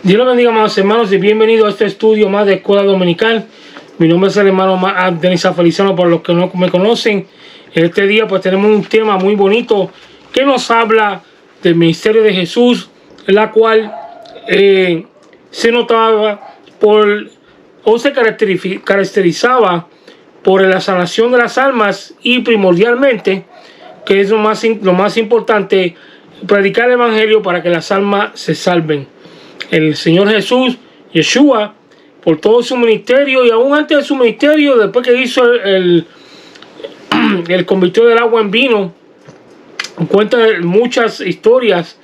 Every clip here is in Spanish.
Dios los bendiga, amados hermanos, y bienvenidos a este estudio más de Escuela Dominical. Mi nombre es el hermano Denis Feliciano, por los que no me conocen. En este día pues tenemos un tema muy bonito que nos habla del ministerio de Jesús, la cual se notaba se caracterizaba por la sanación de las almas y primordialmente, que es lo más importante, predicar el evangelio para que las almas se salven. El Señor Jesús, Yeshua, por todo su ministerio y aún antes de su ministerio, después que hizo el convirtió del agua en vino, cuenta muchas historias,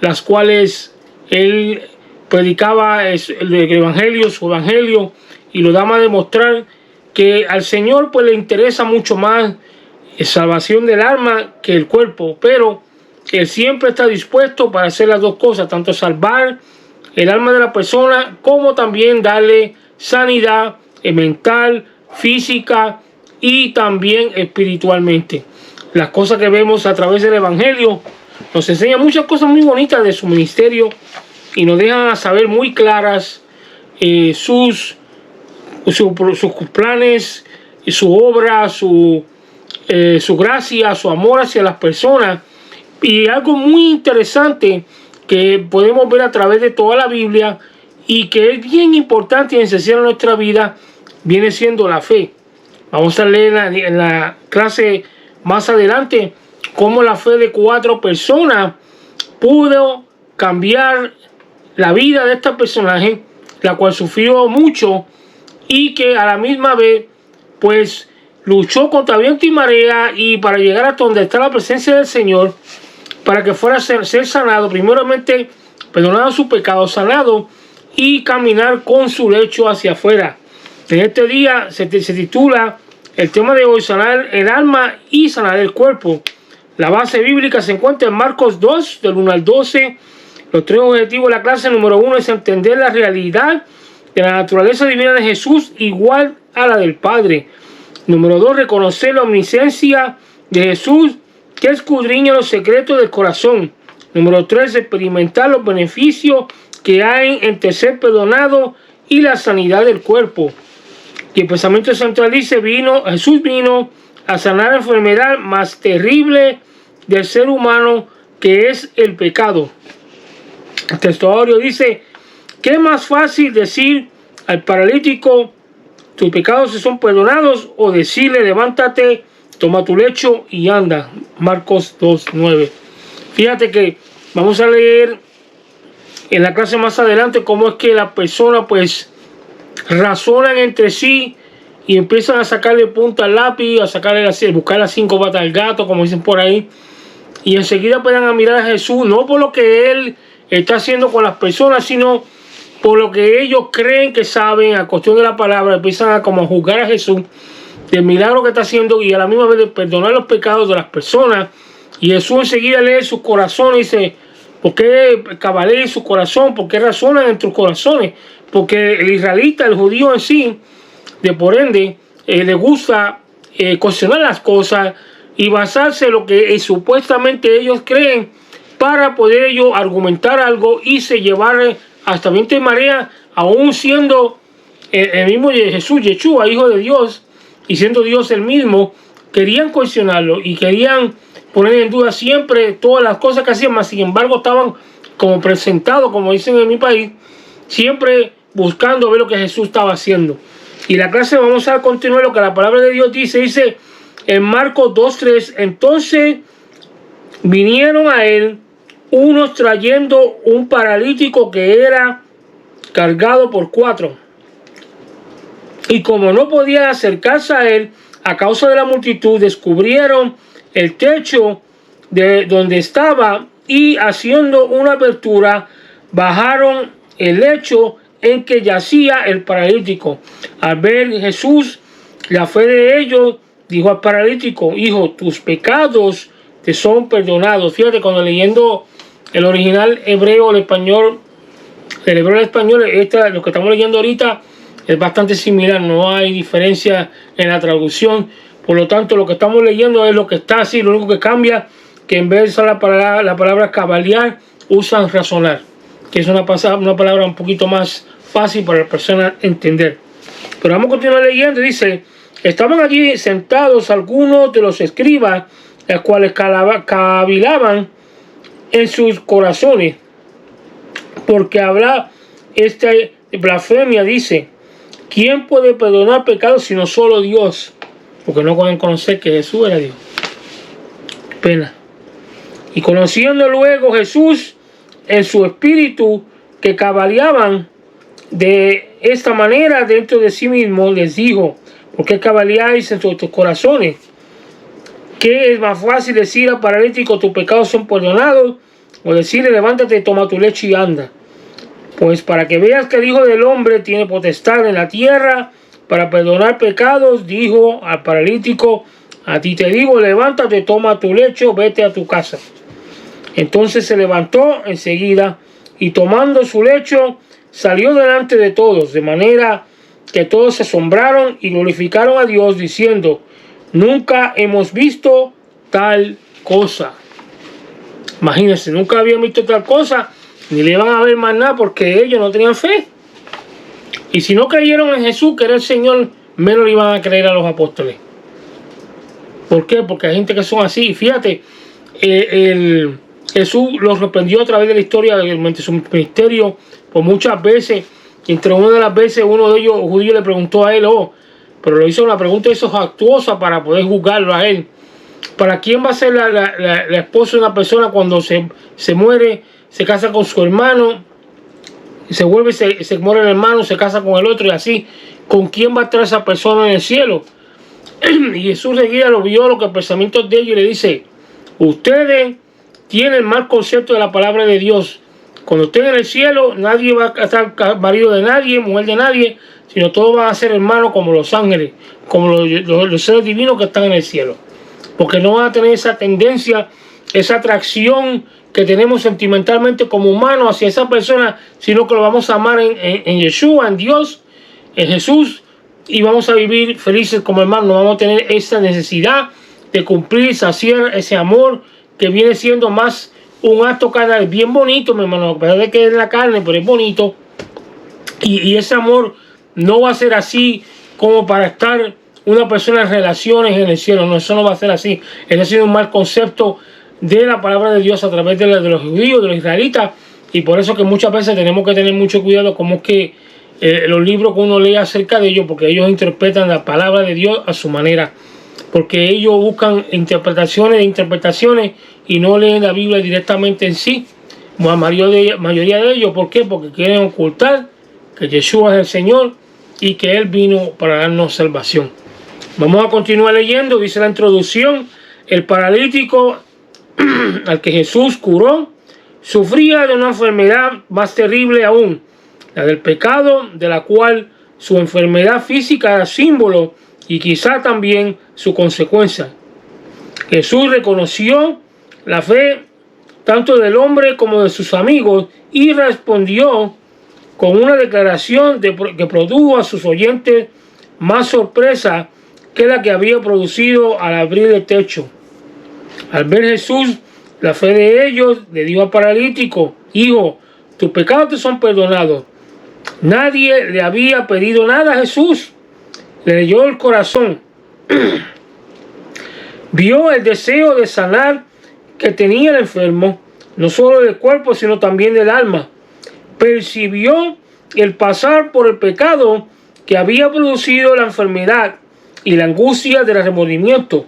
las cuales él predicaba el evangelio, su evangelio, y lo daba a demostrar que al Señor pues le interesa mucho más la salvación del alma que el cuerpo, pero él siempre está dispuesto para hacer las dos cosas, tanto salvar el alma de la persona como también darle sanidad mental, física y también espiritualmente. Las cosas que vemos a través del evangelio nos enseñan muchas cosas muy bonitas de su ministerio y nos dejan saber muy claras sus planes, su obra, su gracia, su amor hacia las personas. Y algo muy interesante que podemos ver a través de toda la Biblia y que es bien importante y esencial en nuestra vida, viene siendo la fe. Vamos a leer en la clase más adelante cómo la fe de 4 personas pudo cambiar la vida de este personaje, la cual sufrió mucho y que a la misma vez pues luchó contra viento y marea y para llegar hasta donde está la presencia del Señor, para que fuera a ser sanado, primeramente perdonado su pecado, sanado y caminar con su lecho hacia afuera. En este día se titula el tema de hoy: sanar el alma y sanar el cuerpo. La base bíblica se encuentra en Marcos 2, del 1 al 12. Los 3 objetivos de la clase: número 1 es entender la realidad de la naturaleza divina de Jesús igual a la del Padre. Número 2, reconocer la omnisciencia de Jesús, que escudriña los secretos del corazón. Número 3, experimentar los beneficios que hay entre ser perdonado y la sanidad del cuerpo. Y el pensamiento central dice: Jesús vino a sanar la enfermedad más terrible del ser humano, que es el pecado. El texto áureo dice: ¿qué es más fácil decir al paralítico, tus pecados se son perdonados, o decirle, levántate, toma tu lecho y anda? Marcos 2:9. Fíjate que vamos a leer en la clase más adelante cómo es que las personas pues razonan entre sí y empiezan a sacarle punta al lápiz, buscar las 5 patas al gato, como dicen por ahí, y enseguida puedan a mirar a Jesús, no por lo que él está haciendo con las personas, sino por lo que ellos creen que saben a cuestión de la palabra. Empiezan a como juzgar a Jesús del milagro que está haciendo y a la misma vez de perdonar los pecados de las personas. Y Jesús enseguida lee sus corazones y dice: ¿por qué cabaléis su corazón? ¿Por qué razonan en tus corazones? Porque el israelita, el judío en sí, de por ende, le gusta cuestionar las cosas y basarse en lo que supuestamente ellos creen para poder ellos argumentar algo y se llevar hasta viento y marea, aún siendo el mismo Jesús, Yeshua, hijo de Dios, y siendo Dios el mismo. Querían cuestionarlo y querían poner en duda siempre todas las cosas que hacían, mas sin embargo estaban como presentados, como dicen en mi país, siempre buscando ver lo que Jesús estaba haciendo. Y la clase vamos a continuar lo que la palabra de Dios dice en Marcos 2:3. Entonces vinieron a él unos trayendo un paralítico que era cargado por 4. Y como no podía acercarse a él a causa de la multitud, descubrieron el techo de donde estaba y haciendo una abertura, bajaron el lecho en que yacía el paralítico. Al ver Jesús la fe de ellos, dijo al paralítico: hijo, tus pecados te son perdonados. Fíjate, cuando leyendo el original hebreo al español, del hebreo al español, lo que estamos leyendo ahorita es bastante similar, no hay diferencia en la traducción. Por lo tanto, lo que estamos leyendo es lo que está así. Lo único que cambia, que en vez de usar la palabra cabalear, usan razonar. que es una palabra un poquito más fácil para la persona entender. Pero vamos a continuar leyendo. Dice: estaban allí sentados algunos de los escribas, los cuales cavilaban en sus corazones, porque habla esta blasfemia. Dice: ¿quién puede perdonar pecados sino solo Dios? Porque no pueden conocer que Jesús era Dios. Pena. Y conociendo luego Jesús en su espíritu que cabaleaban de esta manera dentro de sí mismo, les dijo: ¿por qué cabaleáis en tus corazones? ¿Qué es más fácil decir al paralítico, tus pecados son perdonados? O decirle, levántate, toma tu lecho y anda. Pues para que veas que el Hijo del Hombre tiene potestad en la tierra para perdonar pecados, dijo al paralítico: a ti te digo, levántate, toma tu lecho, vete a tu casa. Entonces se levantó enseguida y tomando su lecho salió delante de todos, de manera que todos se asombraron y glorificaron a Dios, diciendo: nunca hemos visto tal cosa. Imagínense, nunca habían visto tal cosa, ni le iban a ver más nada, porque ellos no tenían fe. Y si no creyeron en Jesús, que era el Señor, menos le iban a creer a los apóstoles. ¿Por qué? Porque hay gente que son así. Y fíjate, Jesús los reprendió a través de la historia durante su ministerio por muchas veces. Entre una de las veces, uno de ellos, judío, le preguntó a él, pero le hizo una pregunta actuosa para poder juzgarlo a él. ¿Para quién va a ser la esposa de una persona cuando se muere, se casa con su hermano, se muere el hermano, se casa con el otro y así? ¿Con quién va a estar esa persona en el cielo? Y Jesús seguida lo vio, los pensamientos de ellos, y le dice: ustedes tienen mal concepto de la palabra de Dios. Cuando estén en el cielo, nadie va a estar marido de nadie, mujer de nadie, sino todos van a ser hermanos como los ángeles, como los seres divinos que están en el cielo. Porque no van a tener esa tendencia, esa atracción que tenemos sentimentalmente como humanos hacia esa persona, sino que lo vamos a amar en Yeshua, en Dios, en Jesús, y vamos a vivir felices como hermanos. No vamos a tener esa necesidad de cumplir, saciar ese amor que viene siendo más un acto carnal, bien bonito, mi hermano, a pesar de que es la carne, pero es bonito. Y ese amor no va a ser así como para estar una persona en relaciones en el cielo. No, eso no va a ser así. Ese ha sido un mal concepto de la palabra de Dios a través de los judíos, de los israelitas. Y por eso que muchas veces tenemos que tener mucho cuidado como es que los libros que uno lee acerca de ellos, porque ellos interpretan la palabra de Dios a su manera. Porque ellos buscan interpretaciones y no leen la Biblia directamente en sí. La mayoría de ellos, ¿por qué? Porque quieren ocultar que Yeshua es el Señor y que Él vino para darnos salvación. Vamos a continuar leyendo. Dice la introducción: el paralítico al que Jesús curó sufría de una enfermedad más terrible aún, la del pecado, de la cual su enfermedad física era símbolo y quizá también su consecuencia. Jesús reconoció la fe tanto del hombre como de sus amigos y respondió con una declaración que produjo a sus oyentes más sorpresa que la que había producido al abrir el techo. Al ver Jesús la fe de ellos, le dijo al paralítico: hijo, tus pecados te son perdonados. Nadie le había pedido nada a Jesús. Le leyó el corazón. Vio el deseo de sanar que tenía el enfermo, no solo del cuerpo, sino también del alma. Percibió el pasar por el pecado que había producido la enfermedad y la angustia del remordimiento.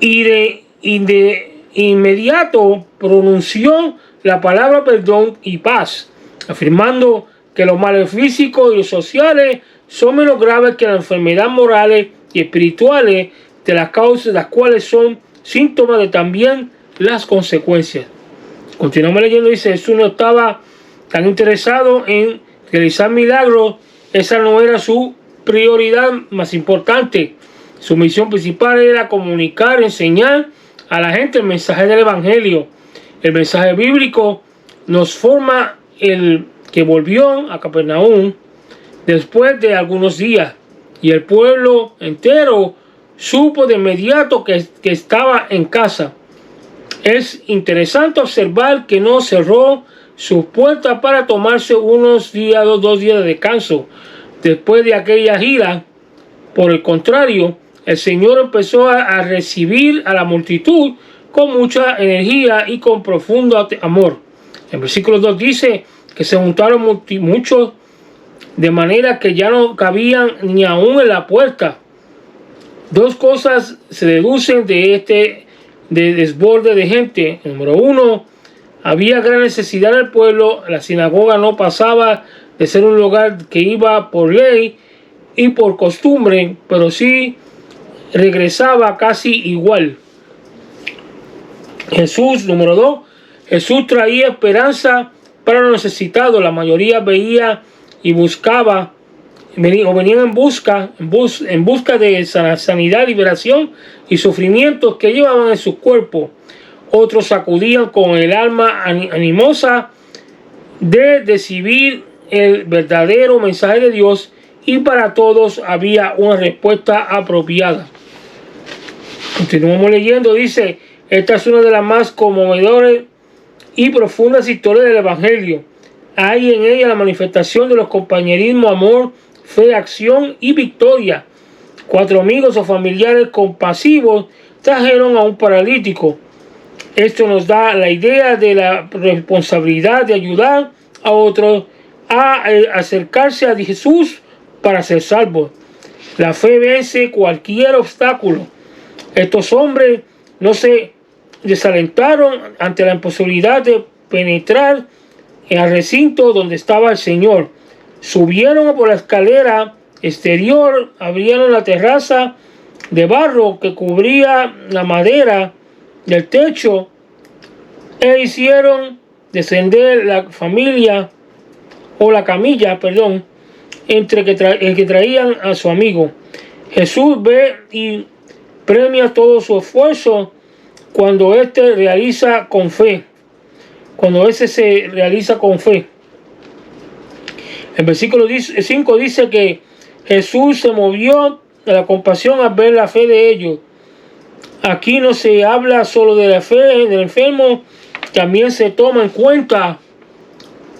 Y de inmediato pronunció la palabra perdón y paz, afirmando que los males físicos y los sociales son menos graves que las enfermedades morales y espirituales, de las causas de las cuales son síntomas de también las consecuencias. Continuamos leyendo. Dice: Jesús no estaba tan interesado en realizar milagros. Esa no era su prioridad más importante. Su misión principal era comunicar, enseñar a la gente el mensaje del Evangelio. El mensaje bíblico nos forma el que volvió a Capernaum después de algunos días, y el pueblo entero supo de inmediato que estaba en casa. Es interesante observar que no cerró sus puertas para tomarse unos días, dos días de descanso. Después de aquella gira, por el contrario, el Señor empezó a recibir a la multitud con mucha energía y con profundo amor. En versículo 2 dice que se juntaron muchos, de manera que ya no cabían ni aún en la puerta. Dos cosas se deducen de desborde de gente. Número uno, había gran necesidad en el pueblo. La sinagoga no pasaba de ser un lugar que iba por ley y por costumbre, pero sí regresaba casi igual. Jesús, número 2, Jesús traía esperanza para los necesitados. La mayoría veía y buscaba, o venían en busca de sanidad, liberación y sufrimientos que llevaban en sus cuerpos. Otros acudían con el alma animosa de recibir el verdadero mensaje de Dios, y para todos había una respuesta apropiada. Continuamos leyendo, dice: esta es una de las más conmovedoras y profundas historias del Evangelio. Hay en ella la manifestación de los compañerismo, amor, fe, acción y victoria. 4 amigos o familiares compasivos trajeron a un paralítico. Esto nos da la idea de la responsabilidad de ayudar a otros a acercarse a Jesús para ser salvos. La fe vence cualquier obstáculo. Estos hombres no se desalentaron ante la imposibilidad de penetrar en el recinto donde estaba el Señor. Subieron por la escalera exterior, abrieron la terraza de barro que cubría la madera del techo e hicieron descender la camilla, entre que traían a su amigo. Jesús ve y premia todo su esfuerzo cuando éste se realiza con fe. El versículo 5 dice que Jesús se movió de la compasión al ver la fe de ellos. Aquí no se habla solo de la fe del enfermo, también se toma en cuenta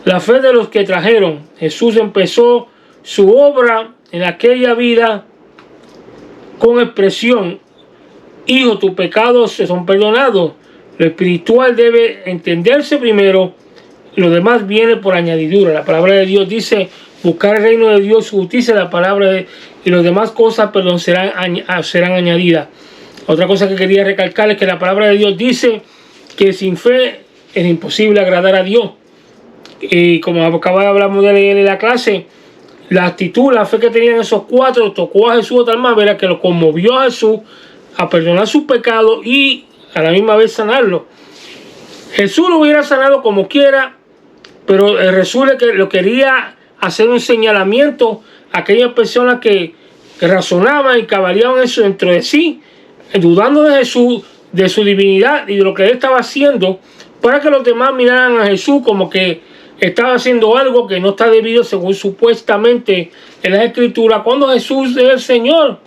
la fe de los que trajeron. Jesús empezó su obra en aquella vida con expresión: hijo, tus pecados se son perdonados. Lo espiritual debe entenderse primero, lo demás viene por añadidura. La palabra de Dios dice: buscar el reino de Dios, su justicia, y las demás cosas serán añadidas. Otra cosa que quería recalcar es que la palabra de Dios dice que sin fe es imposible agradar a Dios. Y como hablamos de leer en la clase, la actitud, la fe que tenían esos 4 tocó a Jesús de tal manera que lo conmovió a Jesús a perdonar sus pecados y a la misma vez sanarlo. Jesús lo hubiera sanado como quiera, pero resulta que lo quería hacer un señalamiento a aquellas personas que razonaban y cabaleaban eso dentro de sí, dudando de Jesús, de su divinidad y de lo que él estaba haciendo, para que los demás miraran a Jesús como que estaba haciendo algo que no está debido según supuestamente en las Escrituras, cuando Jesús es el Señor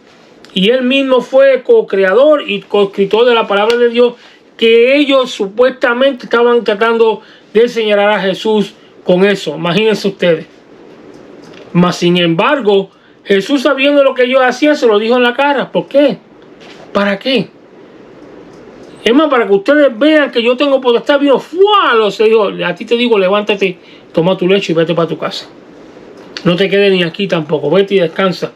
y él mismo fue co-creador y co-escritor de la palabra de Dios, que ellos supuestamente estaban tratando de señalar a Jesús con eso. Imagínense ustedes. Mas sin embargo, Jesús, sabiendo lo que ellos hacían, se lo dijo en la cara. ¿Por qué? ¿Para qué? Es más, para que ustedes vean que yo tengo potestad, vino, se dijo: a ti te digo, levántate, toma tu lecho y vete para tu casa. No te quedes ni aquí tampoco, vete y descansa.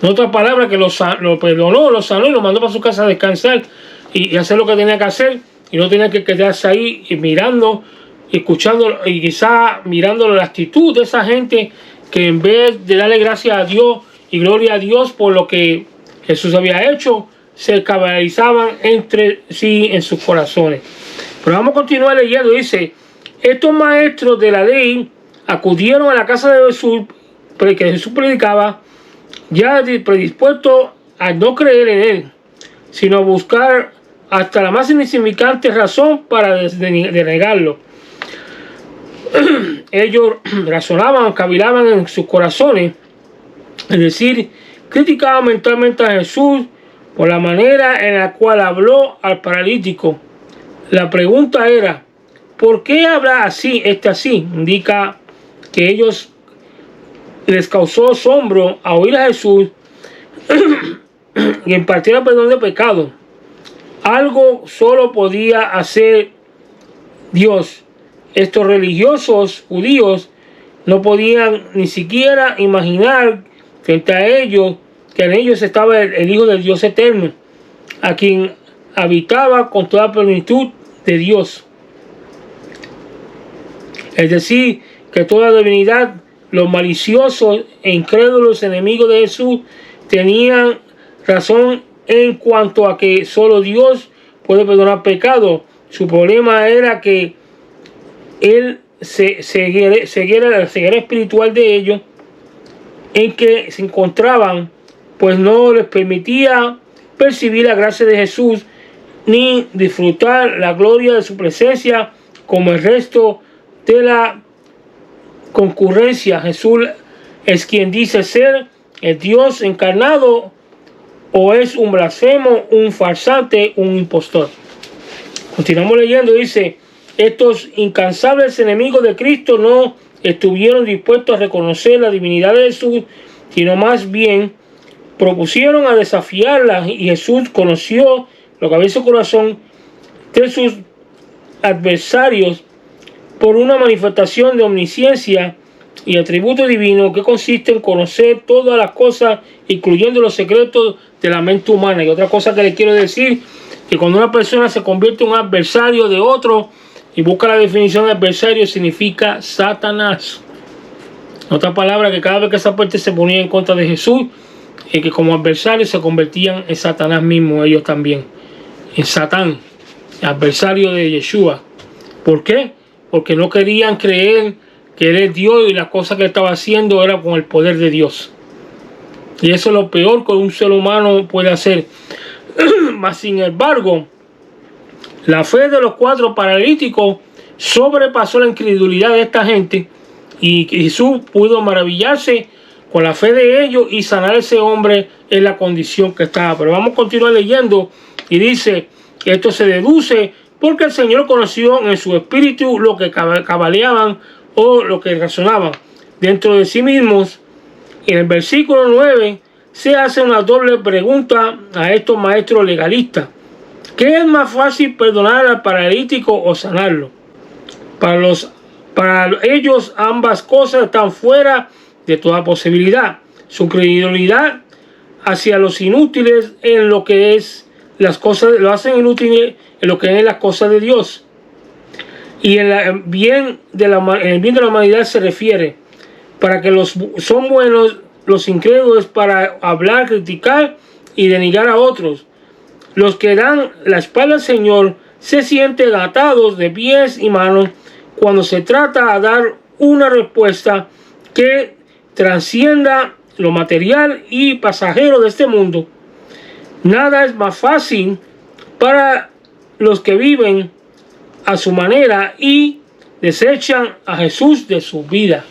En otras palabras, que lo perdonó, lo sanó y lo mandó para su casa a descansar y hacer lo que tenía que hacer, y no tenía que quedarse ahí mirando, escuchando y quizá mirando la actitud de esa gente que, en vez de darle gracias a Dios y gloria a Dios por lo que Jesús había hecho, se cabalizaban entre sí en sus corazones. Pero vamos a continuar leyendo. Dice: estos maestros de la ley acudieron a la casa de Jesús, que Jesús predicaba, ya predispuestos a no creer en él, sino a buscar hasta la más insignificante razón para denegarlo. Ellos razonaban, cavilaban en sus corazones, es decir, criticaban mentalmente a Jesús por la manera en la cual habló al paralítico. La pregunta era: ¿por qué habla así, así? Indica que ellos les causó asombro a oír a Jesús y impartir el perdón de pecado. Algo solo podía hacer Dios. Estos religiosos judíos no podían ni siquiera imaginar frente a ellos que en ellos estaba el Hijo del Dios eterno, a quien habitaba con toda plenitud de Dios. Es decir, que toda divinidad, los maliciosos e incrédulos enemigos de Jesús tenían razón en cuanto a que solo Dios puede perdonar pecado. Su problema era que él ceguera espiritual de ellos en que se encontraban, pues no les permitía percibir la gracia de Jesús ni disfrutar la gloria de su presencia como el resto de la concurrencia. Jesús es quien dice ser el Dios encarnado, o es un blasfemo, un farsante, un impostor. Continuamos leyendo, dice: estos incansables enemigos de Cristo no estuvieron dispuestos a reconocer la divinidad de Jesús, sino más bien propusieron a desafiarla, y Jesús conoció lo que había en su corazón de sus adversarios por una manifestación de omnisciencia y atributo divino que consiste en conocer todas las cosas, incluyendo los secretos de la mente humana. Y otra cosa que les quiero decir, que cuando una persona se convierte en un adversario de otro, y busca la definición de adversario, significa Satanás. Otra palabra, que cada vez que esa parte se ponía en contra de Jesús, y que como adversarios se convertían en Satanás mismo, ellos también, en Satán, adversario de Yeshua. ¿Por qué? Porque no querían creer que Él es Dios y las cosas que Él estaba haciendo era con el poder de Dios. Y eso es lo peor que un ser humano puede hacer. Mas sin embargo, la fe de los 4 paralíticos sobrepasó la incredulidad de esta gente, y Jesús pudo maravillarse con la fe de ellos y sanar a ese hombre en la condición que estaba. Pero vamos a continuar leyendo, y dice que esto se deduce porque el Señor conoció en su espíritu lo que cabaleaban o lo que razonaban dentro de sí mismos. En el versículo 9 se hace una doble pregunta a estos maestros legalistas: ¿qué es más fácil, perdonar al paralítico o sanarlo? Para ellos ambas cosas están fuera de toda posibilidad. Su credibilidad hacia los inútiles en lo que es las cosas, lo hacen inútiles en lo que es las cosas de Dios. Y en el bien de la humanidad se refiere, para que los son buenos los incrédulos para hablar, criticar y denigrar a otros. Los que dan la espalda al Señor se sienten atados de pies y manos cuando se trata de dar una respuesta que trascienda lo material y pasajero de este mundo. Nada es más fácil para los que viven a su manera y desechan a Jesús de su vida.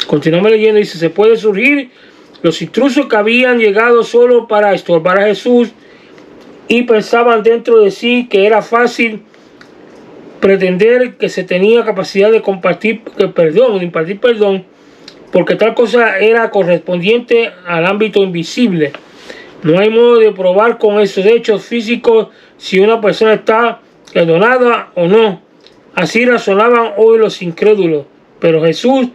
Continuamos leyendo, dice: se puede surgir los intrusos que habían llegado solo para estorbar a Jesús y pensaban dentro de sí que era fácil pretender que se tenía capacidad de compartir perdón, de impartir perdón, porque tal cosa era correspondiente al ámbito invisible. No hay modo de probar con esos hechos físicos si una persona está perdonada o no. Así razonaban hoy los incrédulos. Pero Jesús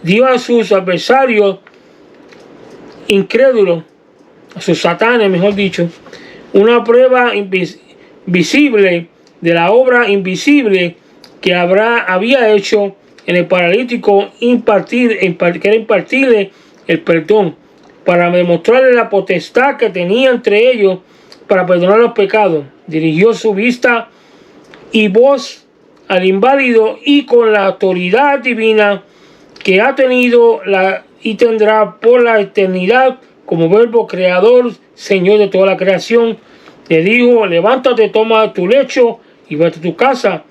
dio a sus adversarios incrédulos, a sus satanes, mejor dicho, una prueba visible de la obra invisible que había hecho en el paralítico, que era impartirle el perdón, para demostrarle la potestad que tenía entre ellos para perdonar los pecados. Dirigió su vista y voz al inválido, y con la autoridad divina que ha tenido y tendrá por la eternidad como verbo creador, Señor de toda la creación, le dijo: levántate, toma tu lecho y vete a tu casa.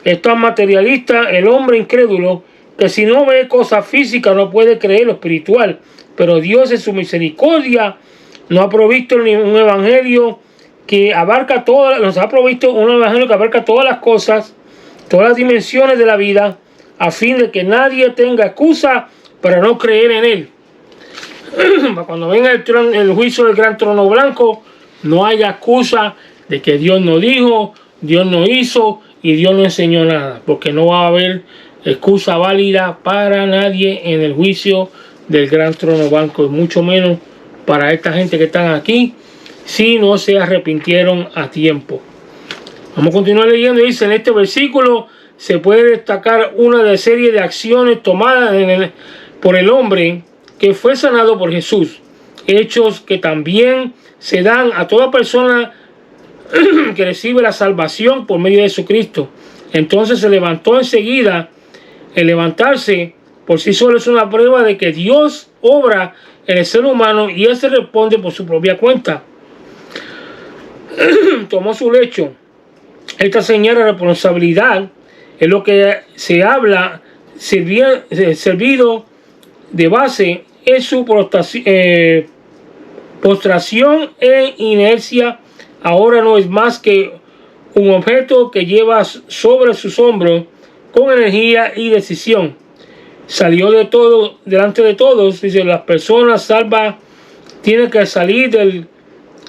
Es tan materialista el hombre incrédulo que si no ve cosas físicas no puede creer lo espiritual. Pero Dios, en su misericordia, nos ha provisto un evangelio que abarca todas las cosas, todas las dimensiones de la vida, a fin de que nadie tenga excusa para no creer en Él. Cuando venga el juicio del gran trono blanco, no haya excusa de que Dios no dijo, Dios no hizo y Dios no enseñó nada, porque no va a haber excusa válida para nadie en el juicio del gran trono blanco, y mucho menos para esta gente que están aquí, si no se arrepintieron a tiempo. Vamos a continuar leyendo. Dice: en este versículo se puede destacar una de serie de acciones tomadas por el hombre que fue sanado por Jesús, hechos que también se dan a toda persona que recibe la salvación por medio de Jesucristo. Entonces se levantó enseguida. El levantarse por sí solo es una prueba de que Dios obra en el ser humano y él se responde por su propia cuenta. Tomó su lecho. Esta señal de responsabilidad es lo que se habla servido de base es su postración e inercia. Ahora no es más que un objeto que lleva sobre sus hombros con energía y decisión. Salió delante de todos. Dice: las personas salvas tienen que salir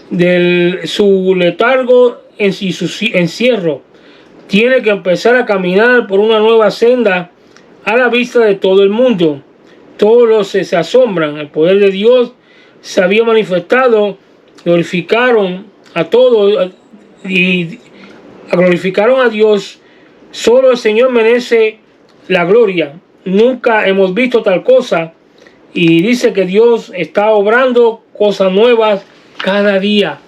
de su letargo y su encierro. Tiene que empezar a caminar por una nueva senda a la vista de todo el mundo. Todos se asombran. El poder de Dios se había manifestado. Glorificaron a todos y glorificaron a Dios. Solo el Señor merece la gloria. Nunca hemos visto tal cosa. Y dice que Dios está obrando cosas nuevas cada día.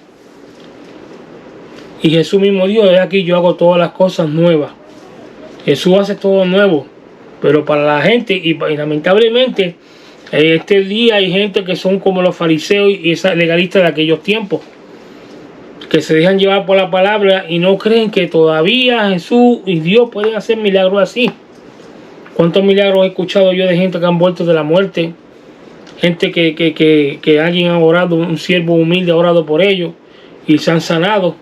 Y Jesús mismo dijo: he aquí, yo hago todas las cosas nuevas. Jesús hace todo nuevo. Pero para la gente, y lamentablemente, este día hay gente que son como los fariseos y esas legalistas de aquellos tiempos, que se dejan llevar por la palabra y no creen que todavía Jesús y Dios pueden hacer milagros así. ¿Cuántos milagros he escuchado yo de gente que han vuelto de la muerte? Gente que alguien ha orado, un siervo humilde ha orado por ellos y se han sanado,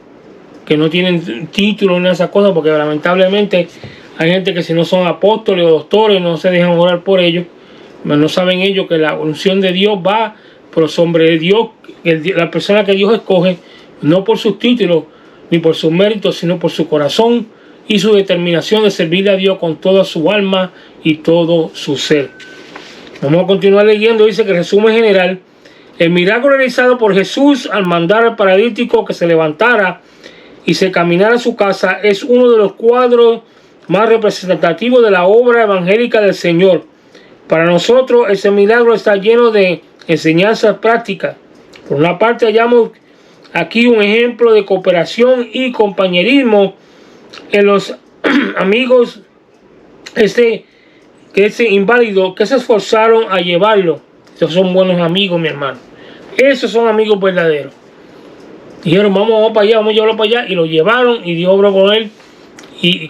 que no tienen título ni esas cosas, porque lamentablemente hay gente que si no son apóstoles o doctores no se dejan orar por ellos. Pero no saben ellos que la unción de Dios va por los hombres de Dios, la persona que Dios escoge, no por sus títulos ni por sus méritos, sino por su corazón y su determinación de servirle a Dios con toda su alma y todo su ser. Vamos a continuar leyendo. Dice que, resumen general: el milagro realizado por Jesús al mandar al paralítico que se levantara y se caminara a su casa es uno de los cuadros más representativos de la obra evangélica del Señor. Para nosotros ese milagro está lleno de enseñanzas prácticas. Por una parte, hallamos aquí un ejemplo de cooperación y compañerismo en los amigos ese inválido que se esforzaron a llevarlo. Esos son buenos amigos, mi hermano. Esos son amigos verdaderos. Dijeron: vamos para allá, vamos a llevarlo para allá, y lo llevaron y Dios obró con él. Y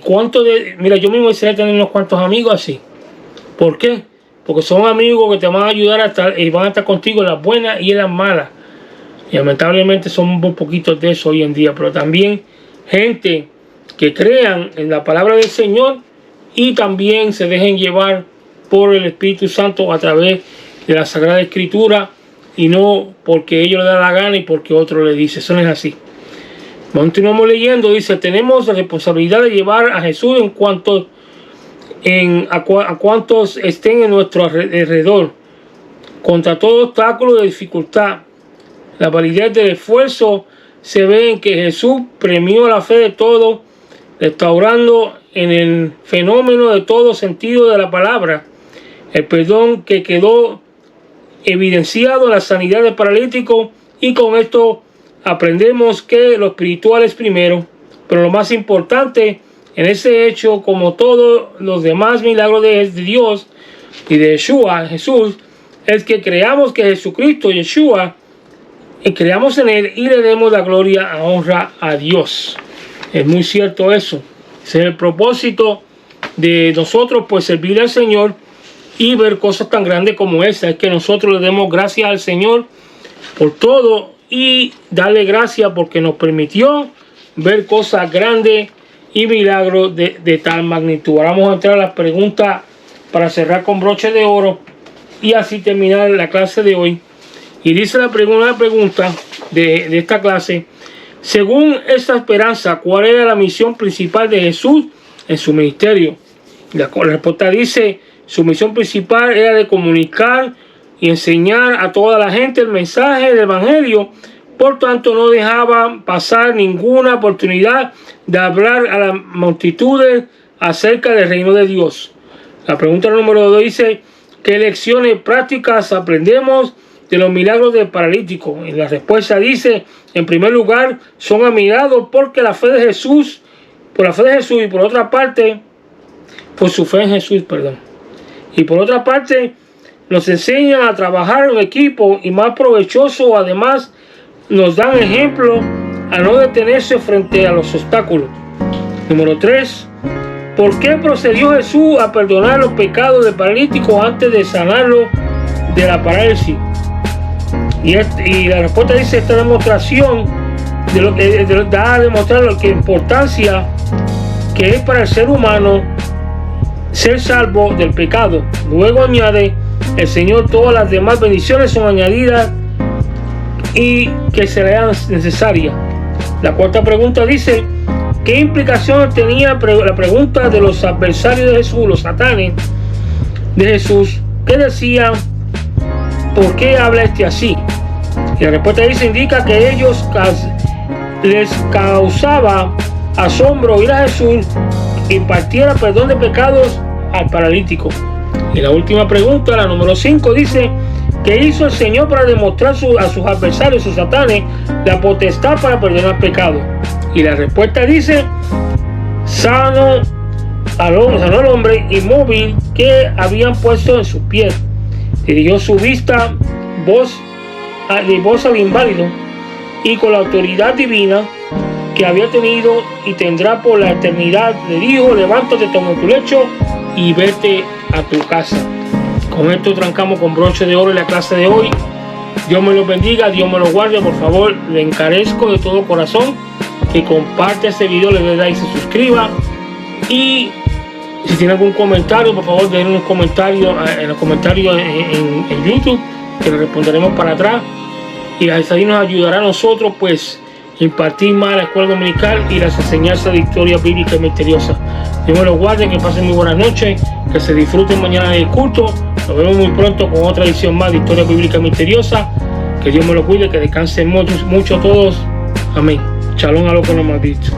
mira, yo mismo quisiera tener unos cuantos amigos así. ¿Por qué? Porque son amigos que te van a ayudar a estar, y van a estar contigo en las buenas y en las malas. Y lamentablemente son un poquito de eso hoy en día, pero también gente que crean en la palabra del Señor y también se dejen llevar por el Espíritu Santo a través de la Sagrada Escritura, y no porque ellos le dan la gana y porque otro le dice. Eso no es así. Continuamos leyendo. Dice: tenemos la responsabilidad de llevar a Jesús a cuantos estén en nuestro alrededor, contra todo obstáculo de dificultad. La validez del esfuerzo se ve en que Jesús premió la fe de todos, restaurando en el fenómeno de todo sentido de la palabra el perdón que quedó evidenciado en la sanidad del paralítico. Y con esto aprendemos que lo espiritual es primero, pero lo más importante en ese hecho, como todos los demás milagros de Dios y de Yeshua, Jesús, es que creamos que Jesucristo, Yeshua, y creamos en Él y le demos la gloria y honra a Dios. Es muy cierto eso. Ese es el propósito de nosotros, pues servirle al Señor y ver cosas tan grandes como esa. Es que nosotros le demos gracias al Señor por todo y darle gracias porque nos permitió ver cosas grandes y milagros de tal magnitud. Ahora vamos a entrar a las preguntas para cerrar con broche de oro y así terminar la clase de hoy. Y dice la pregunta de esta clase: según esta esperanza, ¿cuál era la misión principal de Jesús en su ministerio? La respuesta dice: su misión principal era de comunicar y enseñar a toda la gente el mensaje del Evangelio. Por tanto, no dejaba pasar ninguna oportunidad de hablar a las multitudes acerca del reino de Dios. La pregunta número 2 dice: ¿qué lecciones prácticas aprendemos de los milagros del paralítico? Y la respuesta dice: en primer lugar, son admirados porque la fe de Jesús, por la fe de Jesús, y por otra parte, por su fe en Jesús, y por otra parte, nos enseñan a trabajar en equipo, y más provechoso, además, nos dan ejemplo a no detenerse frente a los obstáculos. Número 3. ¿Por qué procedió Jesús a perdonar los pecados del paralítico antes de sanarlo de la parálisis? Y la respuesta dice: esta demostración da a demostrar la importancia que es para el ser humano ser salvo del pecado. Luego añade el Señor: todas las demás bendiciones son añadidas y que serán necesarias. La cuarta pregunta dice: ¿qué implicaciones tenía la pregunta de los adversarios de Jesús, los satanes de Jesús? ¿Qué decían? ¿Por qué habla así? Y la respuesta dice: indica que ellos les causaba asombro oír a Jesús impartiera perdón de pecados al paralítico. Y la última pregunta, la número 5, dice: ¿qué hizo el Señor para demostrar a sus adversarios, sus satanes, la potestad para perdonar pecados? Y la respuesta dice: sanó al hombre inmóvil que habían puesto en sus pies. Dirigió su vista, voz al inválido, y con la autoridad divina que había tenido y tendrá por la eternidad, le dijo: levántate, toma tu lecho y vete a tu casa. Con esto trancamos con broche de oro en la clase de hoy. Dios me los bendiga, Dios me los guarde. Por favor, le encarezco de todo corazón que comparte este video, le dé like y se suscriba. Y si tiene algún comentario, por favor, dejen un comentario en los comentarios en YouTube, que le responderemos para atrás. Y así nos ayudará a nosotros, pues, impartir más la escuela dominical y las enseñanzas de historia bíblica y misteriosa. Dios me los guarde, que pasen muy buenas noches, que se disfruten mañana del culto. Nos vemos muy pronto con otra edición más de historia bíblica misteriosa. Que Dios me los cuide, que descansen mucho todos. Amén. Shalom a lo que nos hemos dicho.